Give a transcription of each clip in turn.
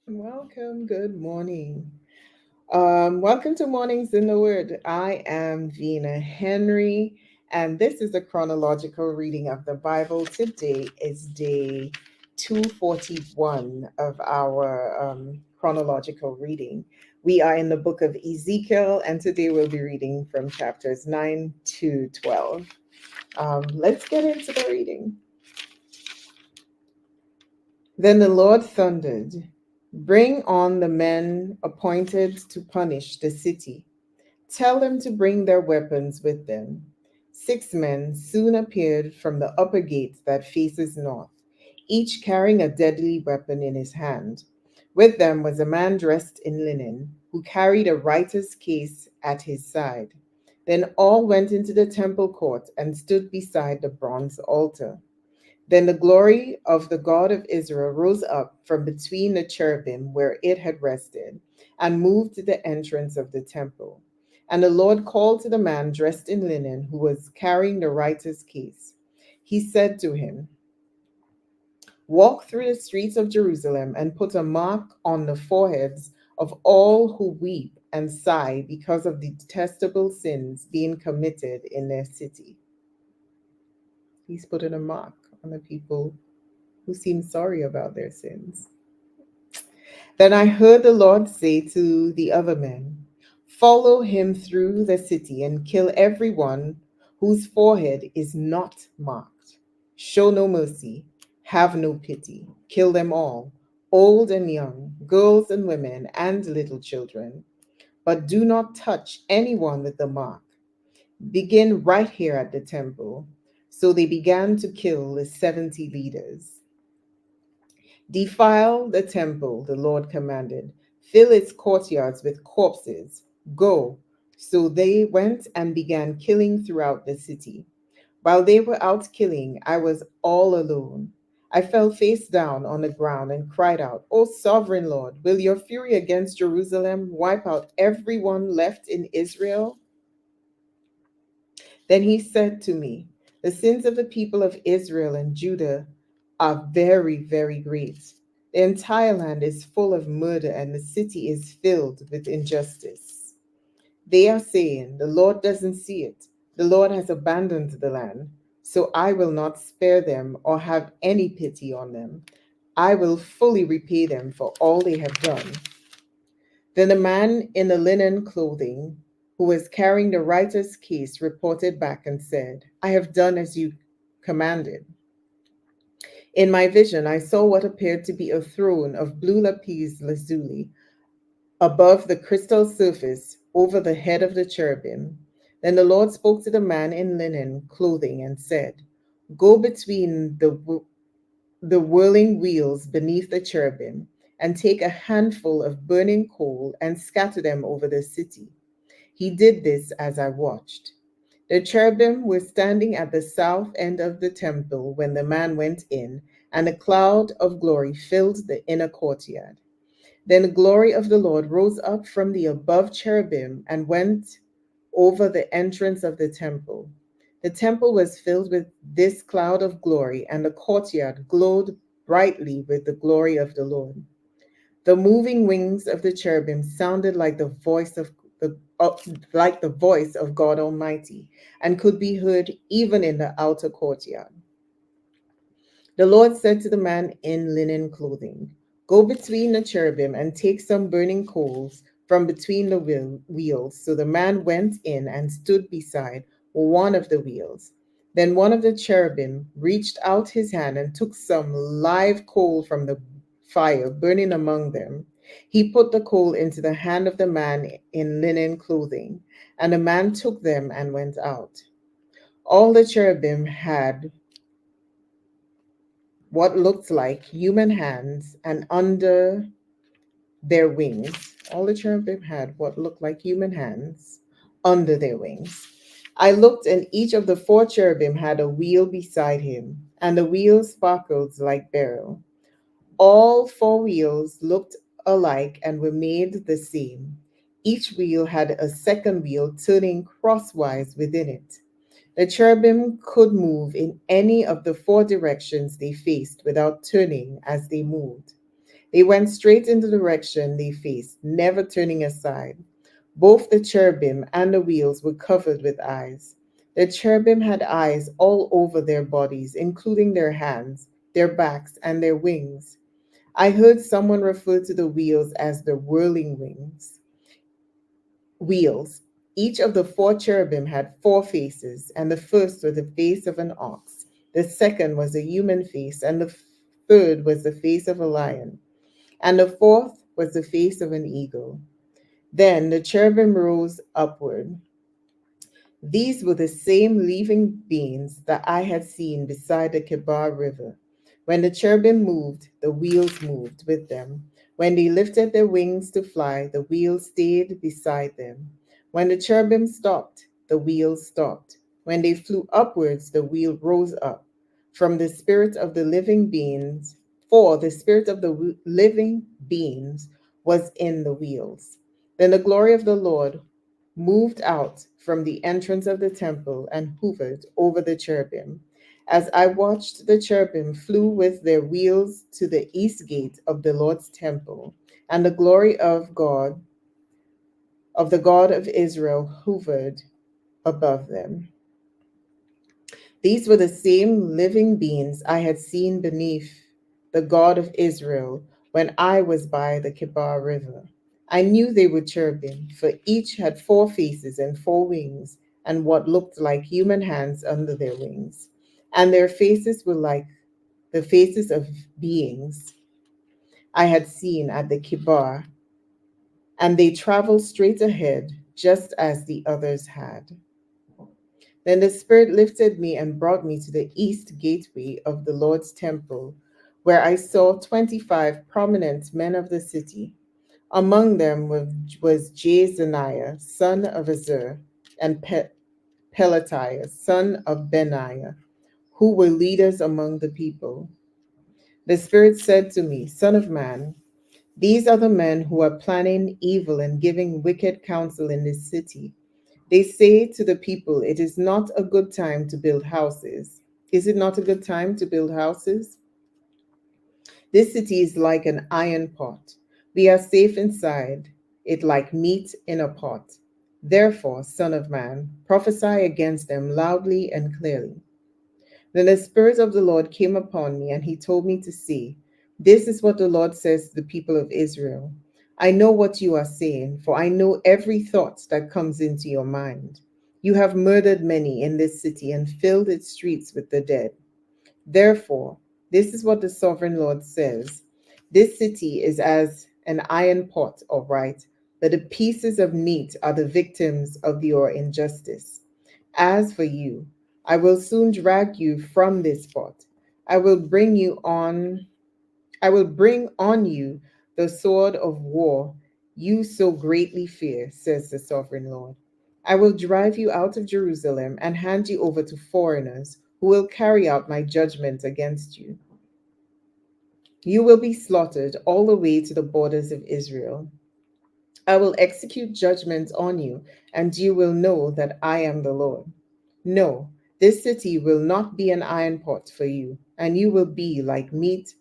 Welcome. Good morning. Welcome to Mornings in the Word. I am Vina Henry, and this is a chronological reading of the Bible. Today is day 241 of our chronological reading. We are in the book of Ezekiel, and today we'll be reading from chapters 9 to 12. Let's get into the reading. Then the Lord thundered, "Bring on the men appointed to punish the city. Tell them to bring their weapons with them." 6 men soon appeared from the upper gate that faces north, each carrying a deadly weapon in his hand. With them was a man dressed in linen, who carried a writer's case at his side. Then all went into the temple court and stood beside the bronze altar. Then the glory of the God of Israel rose up from between the cherubim where it had rested, and moved to the entrance of the temple. And the Lord called to the man dressed in linen who was carrying the writer's case. He said to him, "Walk through the streets of Jerusalem and put a mark on the foreheads of all who weep and sigh because of the detestable sins being committed in their city." He's putting a mark on the people who seem sorry about their sins. Then I heard the Lord say to the other men, "Follow him through the city and kill everyone whose forehead is not marked. Show no mercy, have no pity. Kill them all, old and young, girls and women, and little children. But do not touch anyone with the mark. Begin right here at the temple." So they began to kill the 70 leaders. "Defile the temple," the Lord commanded. "Fill its courtyards with corpses. Go." So they went and began killing throughout the city. While they were out killing, I was all alone. I fell face down on the ground and cried out, "O sovereign Lord, will your fury against Jerusalem wipe out everyone left in Israel?" Then he said to me, "The sins of the people of Israel and Judah are very, very great. The entire land is full of murder, and the city is filled with injustice. They are saying, 'The Lord doesn't see it. The Lord has abandoned the land. So I will not spare them or have any pity on them. I will fully repay them for all they have done.'" Then a man in the linen clothing, who was carrying the writer's case, reported back and said, "I have done as you commanded. In my vision, I saw what appeared to be a throne of blue lapis lazuli above the crystal surface over the head of the cherubim. Then the Lord spoke to the man in linen clothing and said, "Go between the whirling wheels beneath the cherubim, and take a handful of burning coal and scatter them over the city." He did this as I watched. The cherubim were standing at the south end of the temple when the man went in, and a cloud of glory filled the inner courtyard. Then the glory of the Lord rose up from the above cherubim and went over the entrance of the temple. The temple was filled with this cloud of glory, and the courtyard glowed brightly with the glory of the Lord. The moving wings of the cherubim sounded like the voice of God Almighty, and could be heard even in the outer courtyard. The Lord said to the man in linen clothing, "Go between the cherubim and take some burning coals from between the wheels." So the man went in and stood beside one of the wheels. Then one of the cherubim reached out his hand and took some live coal from the fire burning among them. He put the coal into the hand of the man in linen clothing, and the man took them and went out. All the cherubim had what looked like human hands, and under their wings, all the cherubim had what looked like human hands under their wings. I looked, and each of the 4 cherubim had a wheel beside him, and the wheels sparkled like beryl. All 4 wheels looked alike and were made the same. Each wheel had a second wheel turning crosswise within it. The cherubim could move in any of the 4 directions they faced without turning as they moved. They went straight in the direction they faced, never turning aside. Both the cherubim and the wheels were covered with eyes. The cherubim had eyes all over their bodies, including their hands, their backs, and their wings. I heard someone refer to the wheels as the whirling wings. Wheels. Each of the four cherubim had four faces, and the first was the face of an ox, the second was a human face, and the third was the face of a lion, and the fourth was the face of an eagle. Then the cherubim rose upward. These were the same living beings that I had seen beside the Kebar River. When the cherubim moved, the wheels moved with them. When they lifted their wings to fly, the wheels stayed beside them. When the cherubim stopped, the wheels stopped. When they flew upwards, the wheel rose up. From the spirit of the living beings, for the spirit of the living beings was in the wheels. Then the glory of the Lord moved out from the entrance of the temple and hovered over the cherubim. As I watched, the cherubim flew with their wheels to the east gate of the Lord's temple, and the glory of the God of Israel, hovered above them. These were the same living beings I had seen beneath the God of Israel when I was by the Kebar River. I knew they were cherubim, for each had four faces and four wings, and what looked like human hands under their wings. And their faces were like the faces of beings I had seen at the Kebar, and they traveled straight ahead, just as the others had. Then the Spirit lifted me and brought me to the east gateway of the Lord's temple, where I saw 25 prominent men of the city. Among them was Jaazaniah, son of Azur, and Pelatiah, son of Benaiah, who were leaders among the people. The Spirit said to me, Son of man, these are the men who are planning evil and giving wicked counsel in this city. They say to the people, It is not a good time to build houses. Is it not a good time to build houses? This city is like an iron pot. We are safe inside it like meat in a pot. Therefore, Son of man, prophesy against them loudly and clearly. Then the Spirit of the Lord came upon me, and he told me to say, This is what the Lord says to the people of Israel. I know what you are saying, for I know every thought that comes into your mind. You have murdered many in this city and filled its streets with the dead. Therefore, this is what the sovereign Lord says. This city is as an iron pot, all right, but the pieces of meat are the victims of your injustice. As for you, I will soon drag you from this pot. I will bring you on I will bring on you the sword of war you so greatly fear, says the sovereign Lord. I will drive you out of Jerusalem and hand you over to foreigners who will carry out my judgment against you. You will be slaughtered all the way to the borders of Israel. I will execute judgment on you, and you will know that I am the Lord. No, this city will not be an iron pot for you, and you will be like meat,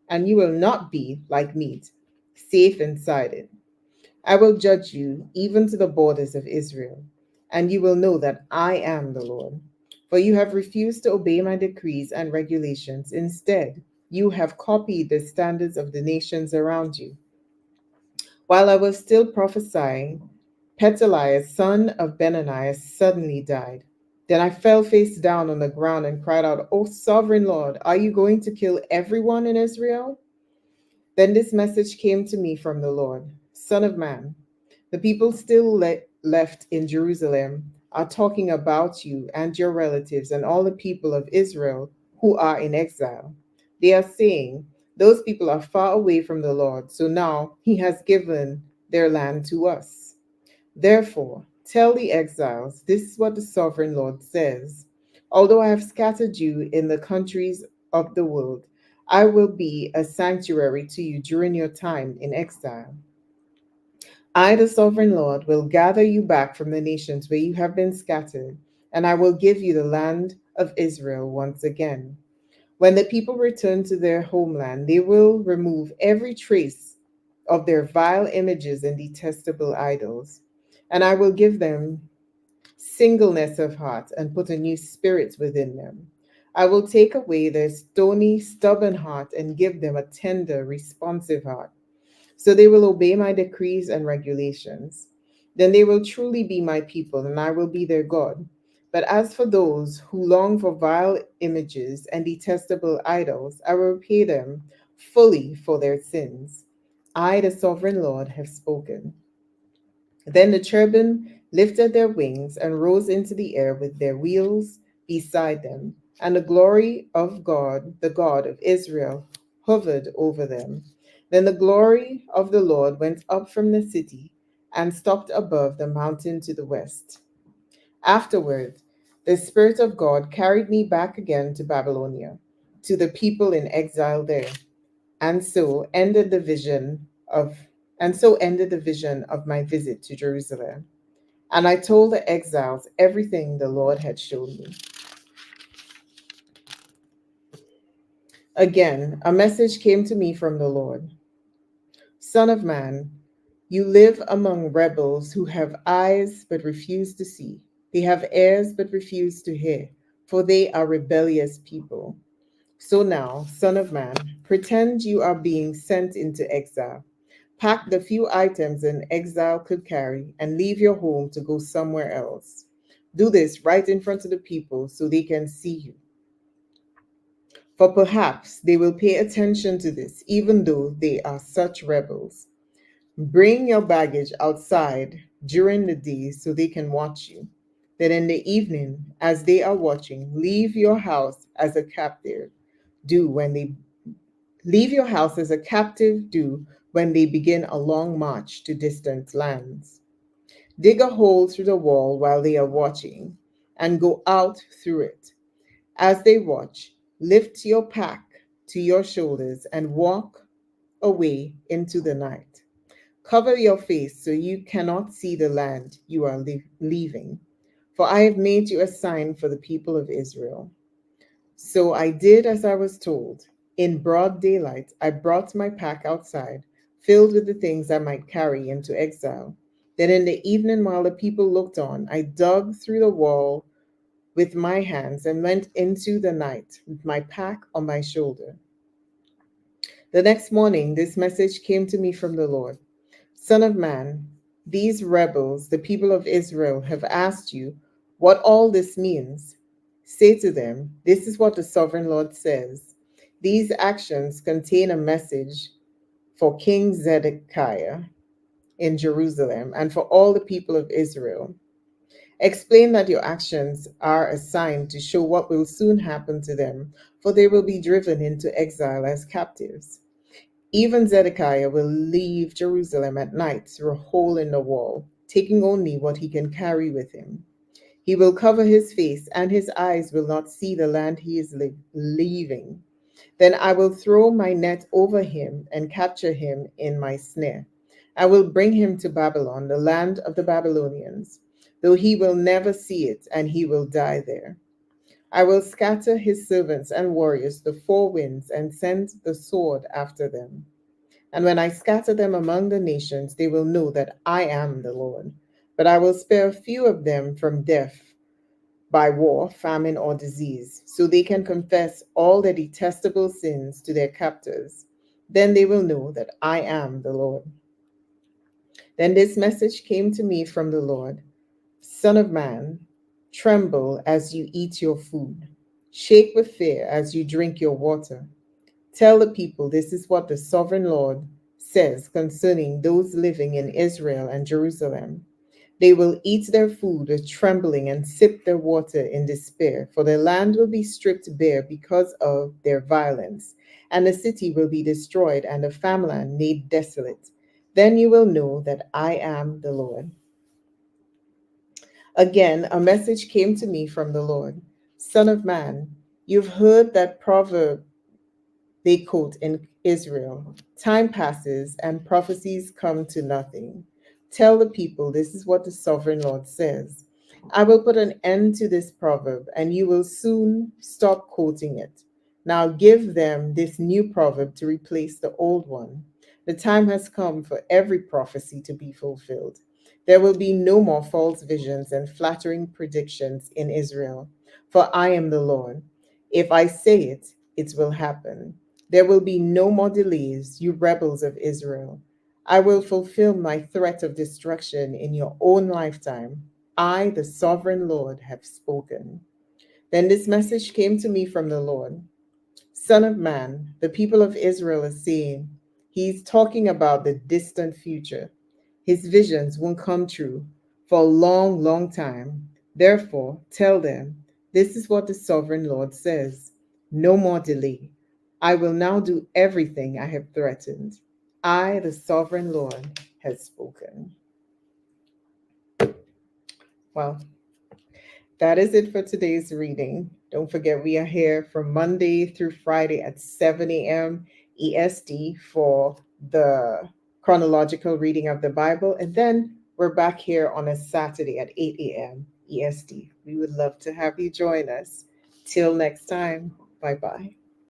and you will not be like meat, safe inside it. I will judge you even to the borders of Israel, and you will know that I am the Lord. For you have refused to obey my decrees and regulations. Instead, you have copied the standards of the nations around you. While I was still prophesying, Petaliah, son of Benaniah, suddenly died. Then I fell face down on the ground and cried out, O sovereign Lord, are you going to kill everyone in Israel? Then this message came to me from the Lord: Son of man, the people still left in Jerusalem are talking about you and your relatives and all the people of Israel who are in exile. They are saying, Those people are far away from the Lord, so now he has given their land to us. Therefore, tell the exiles, this is what the sovereign Lord says. Although I have scattered you in the countries of the world, I will be a sanctuary to you during your time in exile. I, the sovereign Lord, will gather you back from the nations where you have been scattered, and I will give you the land of Israel once again. When the people return to their homeland, they will remove every trace of their vile images and detestable idols, and I will give them singleness of heart and put a new spirit within them. I will take away their stony, stubborn heart and give them a tender, responsive heart, so they will obey my decrees and regulations. Then they will truly be my people, and I will be their God. But as for those who long for vile images and detestable idols, I will repay them fully for their sins. I, the sovereign Lord, have spoken. Then the cherubim lifted their wings and rose into the air with their wheels beside them, and the glory of God, the God of Israel, hovered over them. Then the glory of the Lord went up from the city and stopped above the mountain to the west. Afterward, the Spirit of God carried me back again to Babylonia, to the people in exile there, and so ended the vision of my visit to Jerusalem. And I told the exiles everything the Lord had shown me. Again, a message came to me from the Lord. Son of man, you live among rebels who have eyes but refuse to see. They have ears but refuse to hear, for they are rebellious people. So now, son of man, pretend you are being sent into exile. Pack the few items an exile could carry and leave your home to go somewhere else. Do this right in front of the people so they can see you. For perhaps they will pay attention to this, even though they are such rebels. Bring your baggage outside during the day so they can watch you. Then in the evening, as they are watching, leave your house as a captive. Do when they Leave your house as a captive do when they begin a long march to distant lands. Dig a hole through the wall while they are watching, and go out through it. As they watch, lift your pack to your shoulders and walk away into the night. Cover your face so you cannot see the land you are leaving, for I have made you a sign for the people of Israel. So I did as I was told. In broad daylight, I brought my pack outside, filled with the things I might carry into exile. Then in the evening, while the people looked on, I dug through the wall with my hands and went into the night with my pack on my shoulder. The next morning, this message came to me from the Lord. Son of man, these rebels, the people of Israel, have asked you what all this means. Say to them, this is what the sovereign Lord says. These actions contain a message for King Zedekiah in Jerusalem and for all the people of Israel. Explain that your actions are a sign to show what will soon happen to them, for they will be driven into exile as captives. Even Zedekiah will leave Jerusalem at night through a hole in the wall, taking only what he can carry with him. He will cover his face, and his eyes will not see the land he is leaving. Then I will throw my net over him and capture him in my snare. I will bring him to Babylon, the land of the Babylonians, though he will never see it, and he will die there. I will scatter his servants and warriors to the four winds and send the sword after them. And when I scatter them among the nations, they will know that I am the Lord. But I will spare a few of them from death by war, famine, or disease, so they can confess all their detestable sins to their captors. Then they will know that I am the Lord. Then this message came to me from the Lord. Son of man, tremble as you eat your food. Shake with fear as you drink your water. Tell the people this is what the sovereign Lord says concerning those living in Israel and Jerusalem. They will eat their food with trembling and sip their water in despair, for the land will be stripped bare because of their violence, and the city will be destroyed and the farmland made desolate. Then you will know that I am the Lord. Again, a message came to me from the Lord. Son of man, you've heard that proverb they quote in Israel. Time passes and prophecies come to nothing. Tell the people this is what the sovereign Lord says. I will put an end to this proverb, and you will soon stop quoting it. Now give them this new proverb to replace the old one. The time has come for every prophecy to be fulfilled. There will be no more false visions and flattering predictions in Israel, for I am the Lord. If I say it, it will happen. There will be no more delays, you rebels of Israel. I will fulfill my threat of destruction in your own lifetime. I, the sovereign Lord, have spoken. Then this message came to me from the Lord. Son of man, the people of Israel are saying, he's talking about the distant future. His visions won't come true for a long, long time. Therefore, tell them, this is what the sovereign Lord says. No more delay. I will now do everything I have threatened. I, the sovereign Lord, has spoken. Well, that is it for today's reading. Don't forget, we are here from Monday through Friday at 7 a.m. EST for the chronological reading of the Bible. And then we're back here on a Saturday at 8 a.m. EST. We would love to have you join us. Till next time, bye bye.